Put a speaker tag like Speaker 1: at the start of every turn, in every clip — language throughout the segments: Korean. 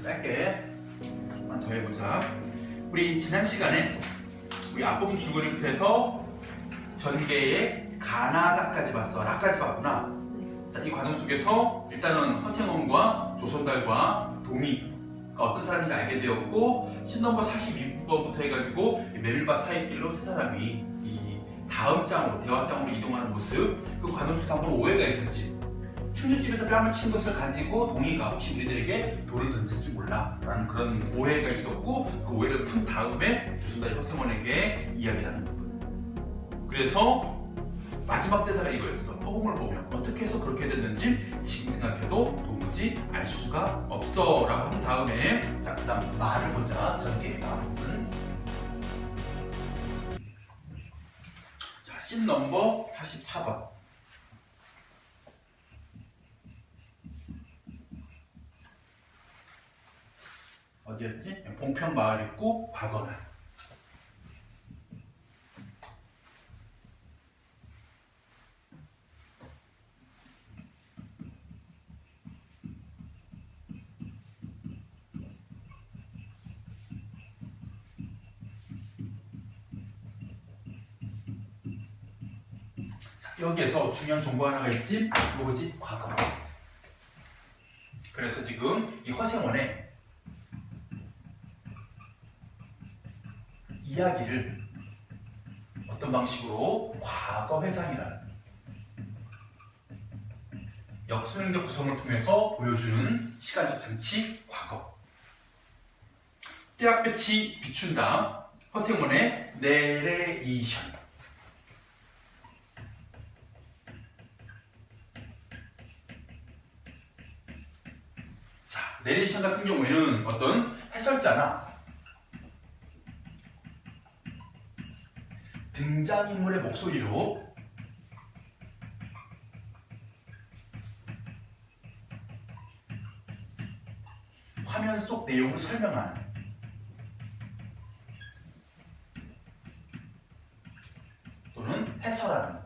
Speaker 1: 짧게 조금만 더 해보자. 우리 지난 시간에 우리 앞부분 줄거리부터 해서 전개의 가나다까지 봤어. 라까지 봤구나. 자, 이 과정 속에서 일단은 허생원과 조선달과 동의가 어떤 사람인지 알게 되었고, 신 넘버 42번부터 해가지고 메밀밭 사이길로 세 사람이 이 다음 장으로 대화장으로 이동하는 모습, 그 과정 속에서 한번 오해가 있었지. 충주집에서 뺨을 친 것을 가지고 동의가 혹시 우리들에게 돌을 던질지 몰라 라는 그런 오해가 있었고, 그 오해를 푼 다음에 조선달이 허생원에게 이야기를 하는 부분. 그래서 마지막 대사가 이거였어. 허공을 보면 어떻게 해서 그렇게 됐는지 지금 생각해도 도무지 알 수가 없어 라고 한 다음에, 자, 그 다음 말을 보자. 전개의 말은 자, 씬 넘버 44번. 어디였지? 봉평 마을 입구 과거는. 여기에서 중요한 정보 하나가 있지? 뭐지? 과거. 그래서 지금 이 허생원의 이야기를 어떤 방식으로 과거 회상이라는 역순행적 구성을 통해서 보여주는 시간적 장치 과거. 떼약볕이 비춘다. 허생원의 내레이션. 자, 내레이션 같은 경우에는 어떤 해설자나 등장인물의 목소리로 화면 속 내용을 설명하는 또는 해설하는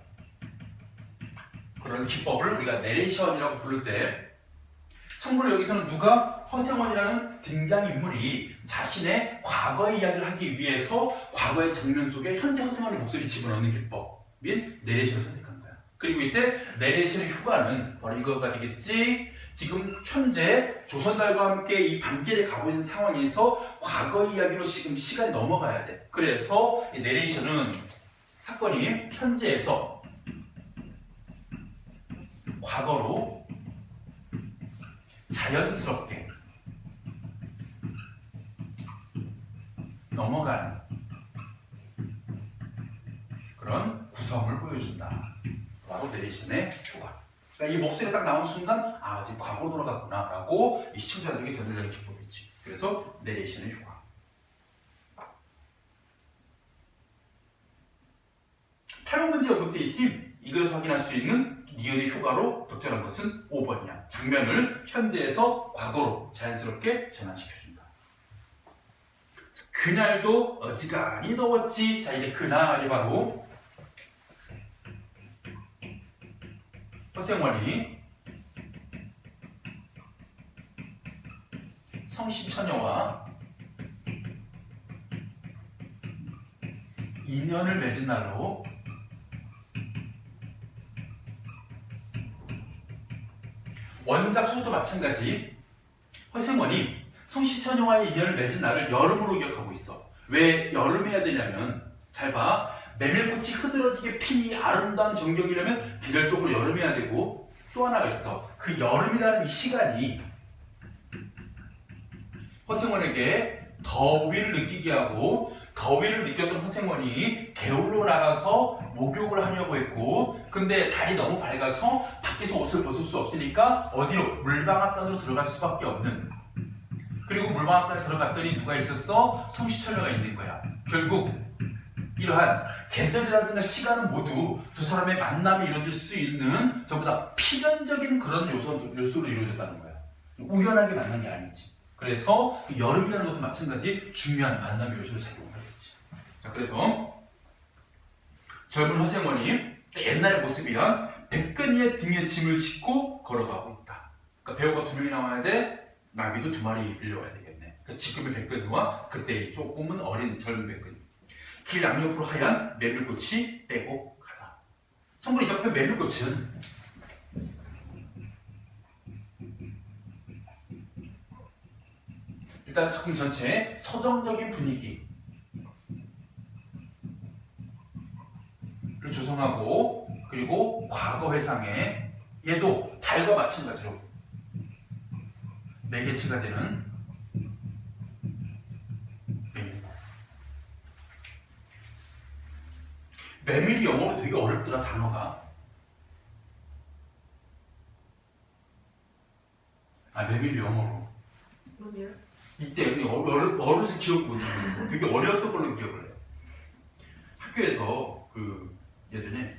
Speaker 1: 그런 기법을 우리가 내레이션이라고 부를 때, 참고로 여기서는 누가 허생원이라는 등장인물이 자신의 과거의 이야기를 하기 위해서 과거의 장면 속에 현재 허생원의 목소리를 집어넣는 기법인 내레이션을 선택한 거야. 그리고 이때 내레이션의 효과는 바로 이거가 되겠지. 지금 현재 조선달과 함께 이 밤길에 가고 있는 상황에서 과거의 이야기로 지금 시간이 넘어가야 돼. 그래서 이 내레이션은 사건이 현재에서 과거로 자연스럽게 넘어가는 그런 구성을 보여준다. 바로 내레이션의 효과. 그러니까 이 목소리가 딱 나온 순간, 아, 지금 과거로 돌아갔구나 라고 이 시청자들에게 전달되는 기법이지. 그래서 내레이션의 효과. 탈용 문제 언급돼 있지? 이것을 확인할 수 있는 니은의 효과로 적절한 것은 5번이야. 장면을 현재에서 과거로 자연스럽게 전환시켜준다. 그날도 어지간히 더웠지. 자, 이게 그날이 바로 허생원이 성시처녀와 인연을 맺은 날로 원작 소설도 마찬가지. 허생원이 성시처녀와의 인연을 맺은 날을 여름으로 기억하고 있어. 왜 여름해야 되냐면, 잘 봐. 메밀꽃이 흐드러지게 핀 이 아름다운 정경이려면 계절적으로 여름해야 되고, 또 하나가 있어. 그 여름이라는 이 시간이 허생원에게 더위를 느끼게 하고, 더위를 느꼈던 허생원이 개울로 나가서 목욕을 하려고 했고, 근데 달이 너무 밝아서 밖에서 옷을 벗을 수 없으니까 어디로? 물방앗간으로 들어갈 수밖에 없는. 그리고 물방앗간에 들어갔더니 누가 있었어? 성시처녀가 있는 거야. 결국 이러한 계절이라든가 시간은 모두 두 사람의 만남이 이루어질 수 있는 전부 다 필연적인 그런 요소로 이루어졌다는 거야. 우연하게 만난 게 아니지. 그래서 그 여름이라는 것도 마찬가지 중요한 만남의 요소를 작용하겠지. 자, 그래서 젊은 허생원이 옛날의 모습이야. 백근이의 등에 짐을 싣고 걸어가고 있다. 그러니까 배우가 두 명이 나와야 돼. 나귀도 2마리 빌려와야 되겠네. 그 지금의 백근과 그때 조금은 어린 젊은 백근. 길 양옆으로 하얀 메밀꽃이 빼고 가다. 성분이 옆에 메밀꽃은 일단 작품 전체의 서정적인 분위기를 조성하고, 그리고 과거 회상에 얘도 달과 마찬가지로 매개체가 되는 메밀. 메밀이 영어로 되게 어렵더라, 단어가. 메밀이 영어로.
Speaker 2: 뭔데요?
Speaker 1: 이때 어려서 기억 못하겠어. 되게 어려웠던 걸로 기억을 해요. 학교에서 그 예전에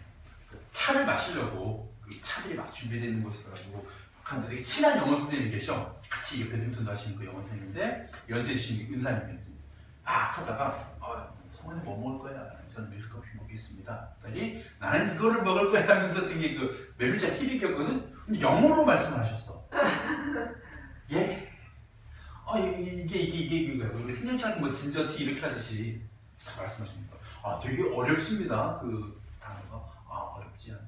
Speaker 1: 차를 마시려고 그 차들이 막 준비되어 있는 곳에 가가지고 하는데 되게 친한 영어 선생님이 계셔. 같이 배드민턴도 하시는 그 영어 선생님인데 연세이신 은사님이었지. 막 하다가 성원님 뭐 먹을 거야? 저는 밀크커피 먹겠습니다. 그랬더니 나는 이거를 먹을 거야 하면서 되게 그 메밀차 TV 켰거든? 근데 영어로 말씀하셨어. 예? 이게 우리 생년차는 뭐 진저티 이렇게 하듯이 다 말씀하십니다. 되게 어렵습니다. 그 단어가. 어렵지 않죠.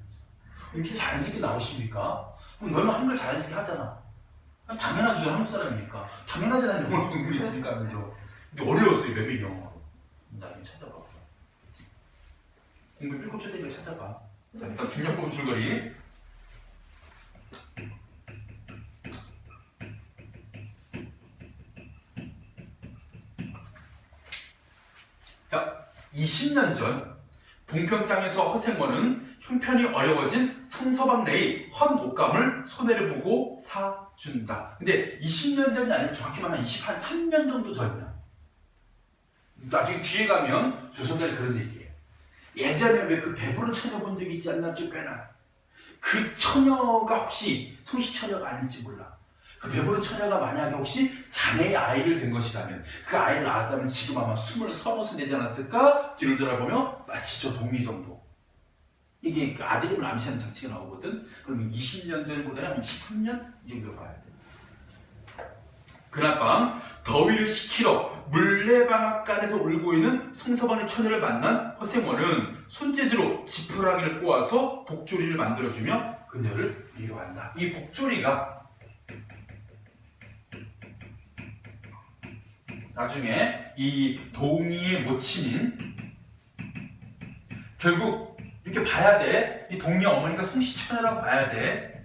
Speaker 1: 이렇게 자연스럽게 나오십니까? 그럼 너는 한글 자연스럽게 하잖아. 당연하지, 저 한국 사람이니까. 당연하지, 난 영어를 공부 있으니까 하면서. 근데 어려웠어요, 메밀 영어로. 나중에 찾아봐. 공부 삐고 쳐대니까 찾아봐. 자, 일단 중력부분 줄거리. 자, 20년 전 봉평장에서 허생원은 형편이 어려워진 성서방래의 헌 옷감을 손해를 보고 사준다. 근데 20년 전이 아니라 정확히 말하면 23년 정도 전이야. 나중에 뒤에 가면 조선들이 그런 얘기예요. 예전에 왜 그 배부른 처녀 본 적 있지 않나, 쫓겨나. 그 처녀가 혹시 성시처녀가 아닌지 몰라. 그 배부른 처녀가 만약에 혹시 자네의 아이를 된 것이라면, 그 아이를 낳았다면 지금 아마 20-30 되지 않았을까? 뒤를 돌아보면 마치 저 동의 정도. 이게 그 아들임을 암시하는 장치가 나오거든. 그러면 20년 전보다는 23년 이 정도 봐야 돼. 그날 밤 더위를 식히러 물레방앗간에서 울고 있는 성서방의 처녀를 만난 허생원은 손재주로 지푸라기를 꼬아서 복조리를 만들어주며 그녀를 위로한다. 이 복조리가 나중에 이 동의의 모친인, 결국 이렇게 봐야 돼. 이 동의 어머니가 성시처녀라고 봐야 돼.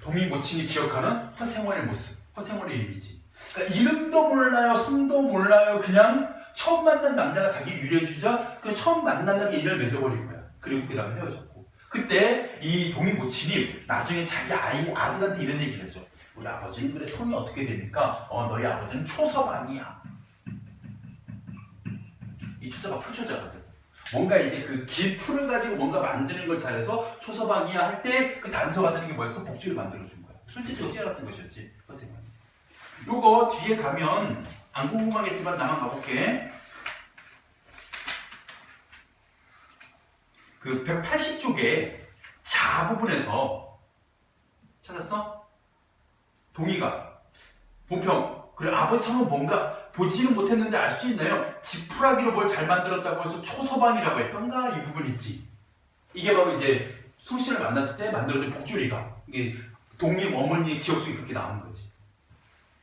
Speaker 1: 동의 모친이 기억하는 허생원의 모습, 허생원의 이미지. 그러니까 이름도 몰라요, 성도 몰라요. 그냥 처음 만난 남자가 자기 유래주자, 그 처음 만난 남자가 인연을 맺어버린 거야. 그리고 그 다음에 헤어졌고. 그때 이 동의 모친이 나중에 자기 아들한테 이런 얘기를 했죠. 우리 아버지는 그래, 성이 어떻게 됩니까? 너희 아버지는 초서방이야. 이 초자가 풀초자거든. 뭔가 이제 그 긴 풀을 가지고 뭔가 만드는 걸 잘해서 초서방이야 할 때 그 단서 받는 게 뭐였어? 복주를 만들어준 거야. 술집이 뛰어났던 것이었지. 선생님. 요거 뒤에 가면 안 궁금하겠지만 나만 가볼게. 그 180쪽에 자 부분에서 찾았어? 동의가 본평, 그래 아버지 성은 뭔가 보지는 못했는데 알 수 있나요? 지푸라기로 뭘 잘 만들었다고 해서 초서방이라고 했던가? 이 부분 있지. 이게 바로 이제 소신을 만났을 때 만들어진 복조리가, 이게 동의 어머니의 기억 속에 그렇게 나오는 거지.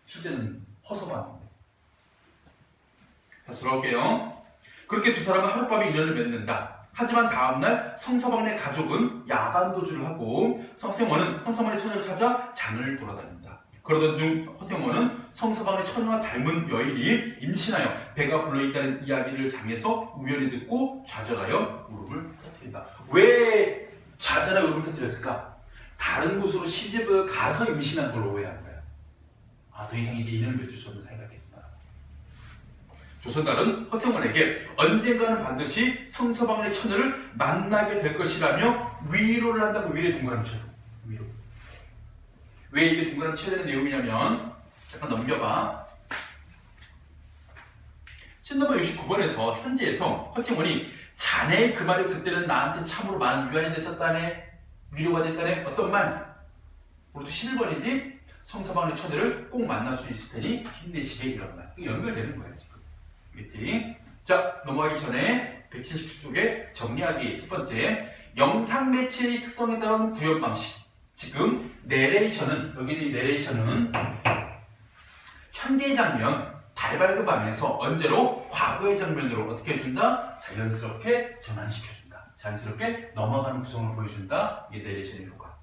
Speaker 1: 실제는 허서방인데. 다시 돌아올게요. 그렇게 두 사람은 하룻밤에 인연을 맺는다. 하지만 다음날 성서방의 가족은 야반도주를 하고 허생원은 성서방의 처녀를 찾아 장을 돌아다닌다. 그러던 중 허생원은 성서방의 처녀와 닮은 여인이 임신하여 배가 불러있다는 이야기를 장에서 우연히 듣고 좌절하여 울음을 터뜨린다. 왜 좌절하여 울음을 터뜨렸을까? 다른 곳으로 시집을 가서 임신한 걸 오해한 거야. 더 이상 이제 인연을 맺을 수 없는 사이가 됐구나. 조선달은 허생원에게 언젠가는 반드시 성서방의 처녀를 만나게 될 것이라며 위로를 한다고. 위로에 동그라미 쳐요. 위로. 왜 이게 동그라미 쳐야 되는 내용이냐면, 잠깐 넘겨봐. 씬 넘버 69번에서 현재에서 허승원이 자네의 그 말을 그때는 나한테 참으로 많은 유한이 됐었다네, 위로가 됐다네, 어떤 말? 우리도 11번이지 성서방의 처녀를 꼭 만날 수 있을 테니 힘내시게, 이런 말. 연결되는 거야 지금. 알겠지? 자, 넘어가기 전에 177쪽에 정리하기 첫 번째, 영상 매체의 특성에 따른 구현 방식. 지금 내레이션은, 여기는 이 내레이션은 현재의 장면, 달 밝은 밤에서 언제로 과거의 장면으로 어떻게 해준다? 자연스럽게 전환시켜준다. 자연스럽게 넘어가는 구성을 보여준다. 이게 내레이션의 효과.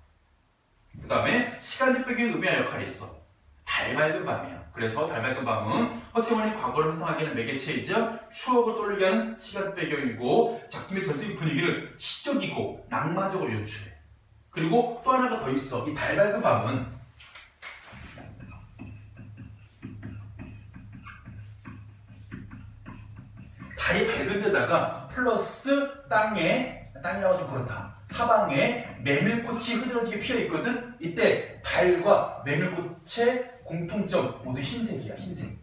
Speaker 1: 그 다음에 시간적 배경의 의미와 역할이 있어. 달 밝은 밤이야. 그래서 달 밝은 밤은 허승원이 과거를 회상하게 하는 매개체이자 추억을 떠올리게 하는 시간 배경이고, 작품의 전체적인 분위기를 시적이고 낭만적으로 연출해. 그리고 또 하나가 더 있어. 이 달 밝은 밤은 달이 밝은 데다가 플러스 땅이라고 좀 그렇다. 사방에 메밀꽃이 흐드러지게 피어 있거든. 이때 달과 메밀꽃의 공통점 모두 흰색이야. 흰색의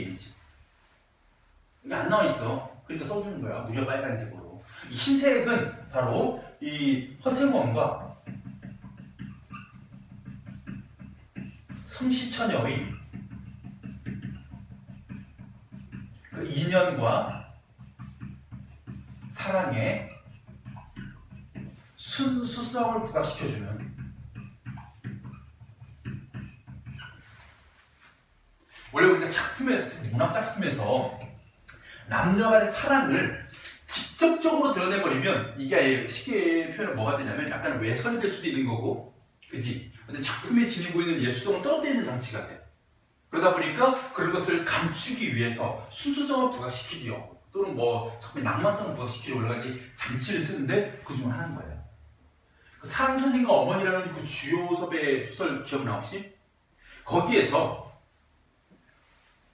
Speaker 1: 이미지. 이게 안 나와 있어. 그러니까 써주는 거야. 무려 빨간색으로. 이 흰색은 바로 이 허승원과 성시처녀의 그 인연과 사랑의 순수성을 부각시켜주는, 원래 우리가 작품에서, 특히 문학 작품에서 남녀 간의 사랑을 직접적으로 드러내버리면 이게 아예 쉽게 표현을 뭐가 되냐면 약간 외선이 될 수도 있는 거고, 그지? 근데 작품에 지니고 있는 예술성을 떨어뜨리는 장치가 돼. 그러다 보니까 그런 것을 감추기 위해서 순수성을 부각시키려, 또는 뭐 작품의 낭만성을 부각시키려 여러 가지 장치를 쓰는데 그 중 하나인 거예요. 그 사랑 선생과 어머니라는 그 주요 섭의 소설 기억나 혹시? 거기에서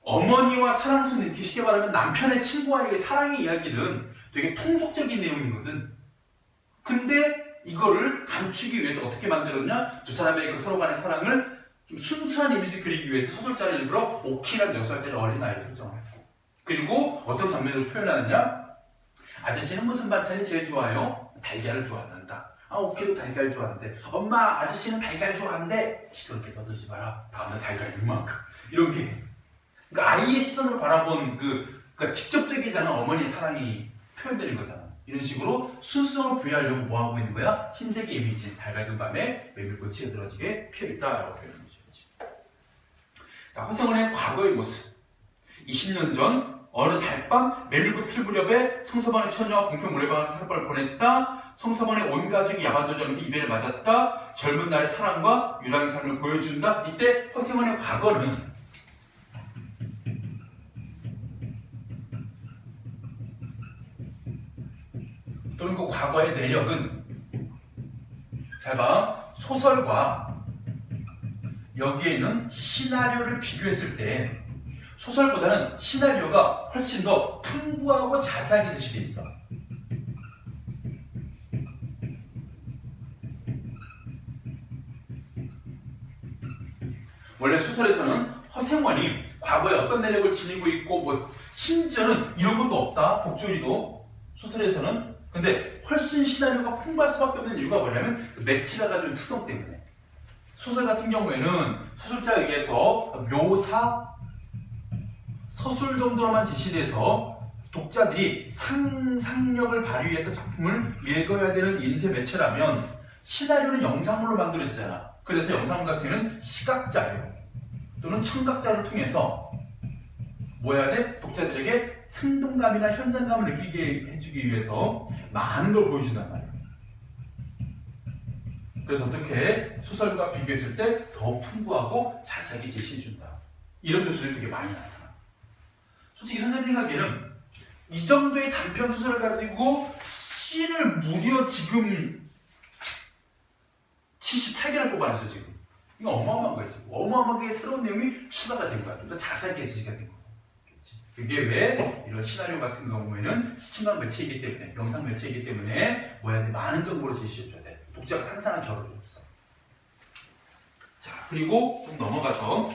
Speaker 1: 어머니와 사랑 선생, 이렇게 쉽게 말하면 남편의 친구와의 사랑의 이야기는 되게 통속적인 내용이거든. 근데 이거를 감추기 위해서 어떻게 만들었냐? 두 사람의 그 서로 간의 사랑을 좀 순수한 이미지 그리기 위해서 소설자를 일부러 오키라는 6살짜리 어린아이를 설정을 했고, 그리고 어떤 장면으로 표현하느냐? 아저씨는 무슨 반찬이 제일 좋아요? 달걀을 좋아한다. 아, 오키도 달걀 좋아하는데, 엄마 아저씨는 달걀 좋아하는데 시끄럽게 떠들지 마라. 다음날 달걀 이만큼. 이런 게, 그러니까 아이의 시선으로 바라본 그러니까 직접적이지 않은 어머니의 사랑이 표현되는 거잖아. 이런 식으로 순수성을 부여하려고 뭐 하고 있는 거야? 흰색의 이미지, 달 밝은 밤에 메밀꽃이 흐드러지게 피어있다라고 표현하는 거지. 자, 허승원의 과거의 모습. 20년 전 어느 달밤 메밀꽃 필 무렵에 성서방의 처녀와 공평 노래방을 하룻밤을 보냈다. 성서방의 온 가족이 야반도전에서 이별을 맞았다. 젊은 날의 사랑과 유랑의 삶을 보여준다. 이때 허승원의 과거는 또는 그 과거의 내력은, 잘 봐, 소설과 여기에는 시나리오를 비교했을 때 소설보다는 시나리오가 훨씬 더 풍부하고 자세하게 제시되어 있어. 원래 소설에서는 허승원이 과거에 어떤 내력을 지니고 있고, 뭐 심지어는 이런 것도 없다, 복조리도 소설에서는. 근데 훨씬 시나리오가 풍부할 수밖에 없는 이유가 뭐냐면 그 매치가 가지고 특성 때문에. 소설 같은 경우에는 소설자에 의해서 묘사, 서술 정도로만 제시돼서 독자들이 상상력을 발휘해서 작품을 읽어야 되는 인쇄 매체라면, 시나리오는 영상물로 만들어지잖아. 그래서 영상물 같은 경우는 시각자료 또는 청각자료를 통해서 뭐 해야 돼? 독자들에게 생동감이나 현장감을 느끼게 해주기 위해서 많은 걸 보여준단 말이야. 그래서 어떻게 소설과 비교했을 때 더 풍부하고 자세하게 제시해준다. 이런 요소들이 되게 많이 나타나. 솔직히 선생님 생각에는 이 정도의 단편 소설을 가지고 씬을 무려 지금 78개를 뽑아냈어 지금. 이거 어마어마한 거야 지금. 어마어마하게 새로운 내용이 추가가 된 거야. 좀 더 자세하게 제시가 된 거야. 그게 왜 이런 시나리오 같은 경우에는 시청각 매체이기 때문에, 영상 매체이기 때문에 뭐 해야 돼? 많은 정보를 제시해줘야 돼. 독자가 상상한 겨를이 없어. 자, 그리고 좀 넘어가서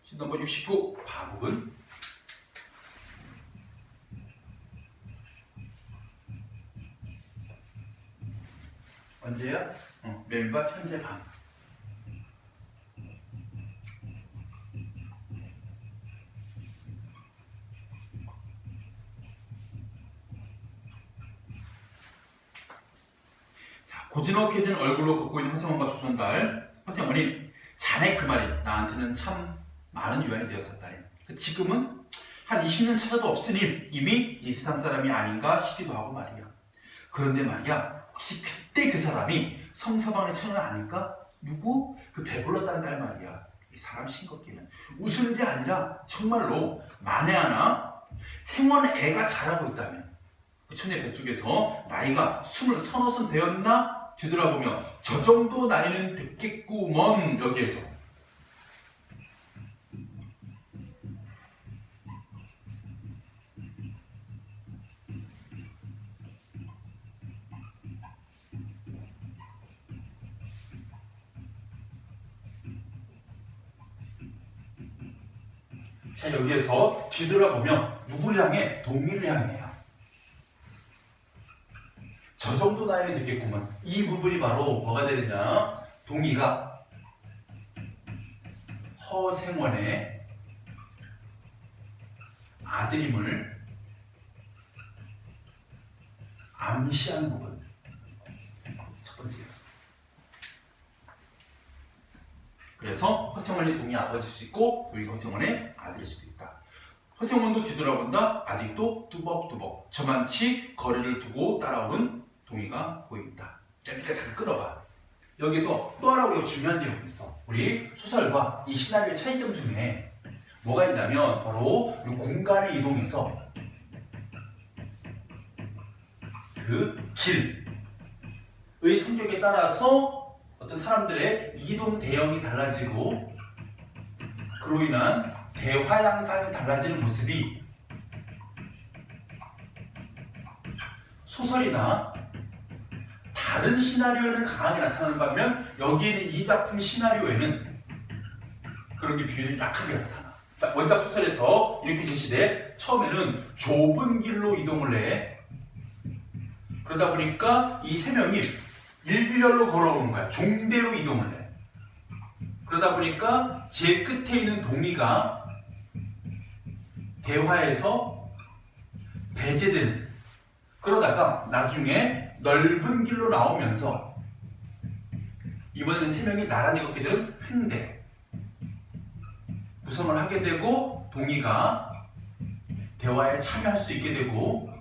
Speaker 1: 신 넘버 69 바북은 언제야? 맨밥 현재 방. 자, 고즈넉해진 얼굴로 걷고 있는 허생원과 조선달. 허생원이 자네 그 말이 나한테는 참 많은 유안이 되었었다니. 지금은 한 20년 차도 없으니 이미 이 세상 사람이 아닌가 싶기도 하고 말이야. 그런데 말이야, 혹시 그때 그 사람이 성서방의 처녀 아닐까? 누구? 그 배불렀다는 딸 말이야. 이 사람 싱겁기는 웃을 일이 아니라 정말로 만에 하나 생원 애가 자라고 있다면 그 처녀 뱃속에서 나이가 20, 되었나? 뒤돌아보며 저 정도 나이는 됐겠구먼. 여기에서 자, 여기에서 뒤돌아보면 누구를 향해? 동의를 향해요. 저 정도 나이는 됐겠구만. 이 부분이 바로 뭐가 되느냐? 동의가 허생원의 아들임을 암시한 부분. 첫 번째였어. 그래서 허생원의 동의 아버지일 수 있고 동의가 허생원의 아들일 수도 있다. 허생원도 뒤돌아본다. 아직도 뚜벅뚜벅 저만치 거리를 두고 따라오는 동의가 보인다. 그러니까 잘 끌어봐. 여기서 또 하나 우리가 중요한 내용이 있어. 우리 소설과 이 시나리오의 차이점 중에 뭐가 있냐면 바로 우리 공간의 이동에서 그 길의 성격에 따라서 어떤 사람들의 이동 대형이 달라지고 그로 인한 대화 양상이 달라지는 모습이 소설이나 다른 시나리오에는 강하게 나타나는 반면 여기 있는 이 작품 시나리오에는 그런 게 비율이 약하게 나타나. 자, 원작 소설에서 이렇게 제시돼. 처음에는 좁은 길로 이동을 해. 그러다 보니까 이 세 명이 일렬로 걸어오는 거야. 종대로 이동을 해. 그러다 보니까 제일 끝에 있는 동의가 대화에서 배제되는. 그러다가 나중에 넓은 길로 나오면서 이번에는 세 명이 나란히 걷게 되는 횡대. 구성을 하게 되고 동의가 대화에 참여할 수 있게 되고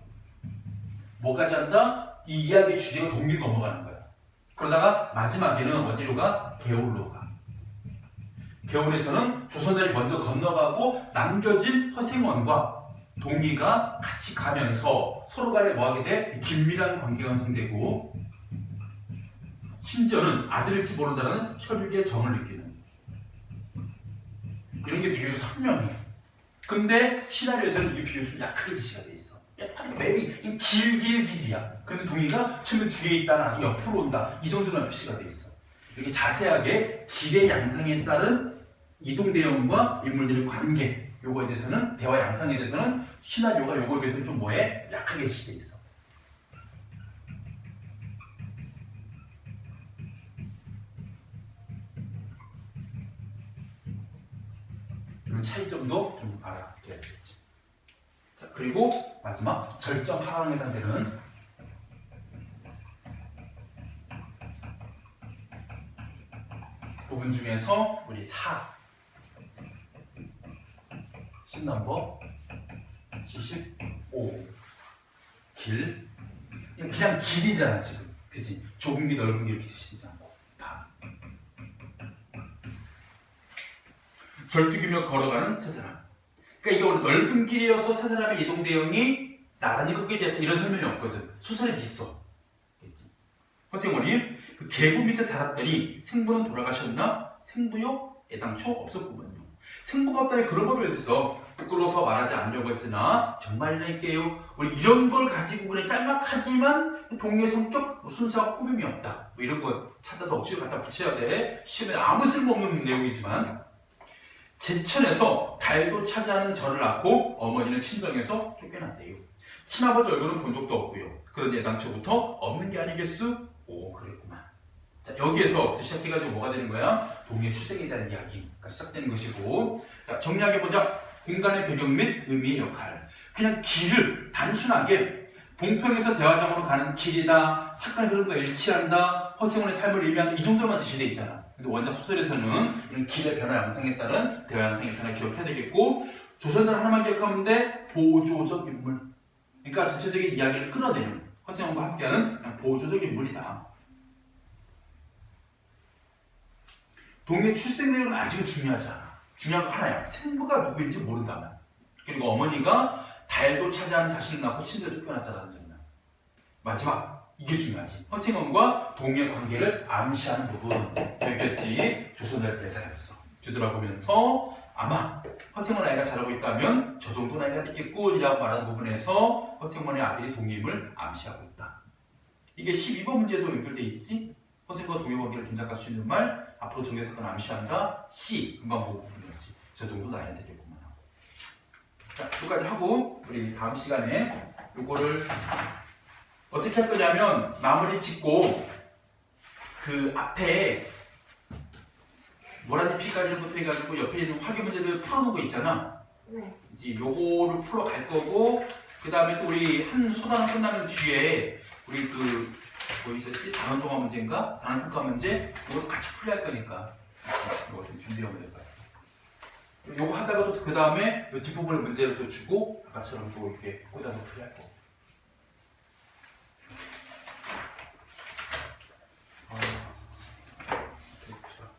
Speaker 1: 뭐까지 한다? 이 이야기의 주제가 동의로 넘어가는 거야. 그러다가 마지막에는 어디로 가? 개울로 가. 개울에서는 조선달이 먼저 건너가고 남겨진 허생원과 동의가 같이 가면서 서로 간에 뭐하게 돼? 긴밀한 관계가 형성되고 심지어는 아들일지 모른다는 혈육의 정을 느끼는 이런 게 비교적 선명해. 근데 시나리오에서는 이 비교가 좀 약하게 제시가 돼 있어. 약간 매일 길이야. 그런데 동의가 처음에 뒤에 있다나 아니면 옆으로 온다. 이 정도만 표시가 돼 있어. 이렇게 자세하게 길의 양상에 따른 이동 대형과 인물들의 관계 요거에 대해서는 대화 양상에 대해서는 시나리오가 요거에 비해서 좀 뭐해? 약하게 제시돼 있어. 이런 차이점도 좀 알아둬야 되겠지. 자, 그리고 마지막 절정 하강에 해당되는 부분 중에서 우리 4 신넘버 75 길. 그냥 길이잖아 지금. 그치? 좁은 길 넓은 길 이렇게 제시되잖아. 절뚝이며 걸어가는 세 사람. 그러니까 이게 원래 넓은 길이어서 세 사람의 이동 대형이 나란히 걷게 되었다 이런 설명이 없거든. 소설에 있어. 허생원이 그 계곡 밑에 살았더니 생부는 돌아가셨나? 생부요? 애당초 없었구먼요. 생부가 없다니 그런 법이 어딨어. 부끄러워서 말하지 않으려고 했으나 정말일게요. 우리 이런 걸 가지고 그래 짤막하지만 동의의 성격, 순수하고 꾸밈이 없다. 뭐 이런 거 찾아서 억지로 갖다 붙여야 돼. 시험에 아무 쓸모없는 내용이지만 제천에서 달도 차지하는 절을 낳고 어머니는 친정에서 쫓겨났대요. 친아버지 얼굴은 본 적도 없고요. 그런데 당초부터 없는 게 아니겠수? 오, 그랬구만. 자, 여기에서부터 시작해가지고 뭐가 되는 거야? 동의 출생에 대한 이야기가 시작되는 것이고, 자, 정리하게보자. 공간의 배경 및 의미의 역할. 그냥 길을 단순하게 봉평에서 대화장으로 가는 길이다, 사건의 흐름과 일치한다, 허생원의 삶을 의미한다, 이 정도로만 제시되어 있잖아. 근데 원작 소설에서는 이런 길의 변화 양상에 따른 대화 양상의 변화 기억해야 되겠고, 조선들 하나만 기억하면 돼. 보조적 인물. 그러니까 전체적인 이야기를 끌어내는 허생원과 함께하는 그냥 보조적 인물이다. 동의 출생 내용은 아직은 중요하지 않아. 중요한 거 하나야. 생부가 누구인지 모른다면. 그리고 어머니가 달도 차지하는 자신을 낳고 친정에 쫓겨났다는 점이야. 마지막, 이게 중요하지. 허생원과 동의의 관계를 암시하는 부분. 여기였지. 조선의 대사였어. 뒤돌아보면서 아마 허생원 아이가 잘하고 있다면 저 정도 나이가 됐겠고 이라고 말하는 부분에서 허생원의 아들이 동의임을 암시하고 있다. 이게 12번 문제도 연결돼 있지. 허생과 동의 관계를 짐작할 수 있는 말, 앞으로 전개 사건 암시한다. C, 금방 보고 부분이었지. 저 정도 나이가 됐겠구만. 자, 여기까지 하고 우리 다음 시간에 이거를 어떻게 할 거냐면 마무리 짓고 그 앞에 모란잎이까지부터 해가지고 옆에 있는 확인 문제들 풀어놓은 거 있잖아.
Speaker 2: 네.
Speaker 1: 이제 요거를 풀어 갈 거고, 그 다음에 또 우리 한 소단원 끝나면 뒤에 우리 그 뭐 있었지? 단원 종합 문제인가? 단원 평가 문제? 이것도 같이 풀려 할 거니까 이거 좀 준비하면 될 것 같아요. 요거 하다가 또 그 다음에 요 뒷부분의 문제를 또 주고 아까처럼 또 이렇게 꽂아서 풀려 할 거. 예쁘다.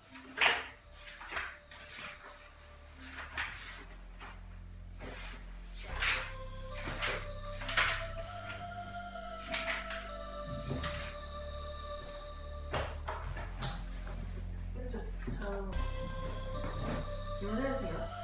Speaker 2: 저 질문해도 돼요?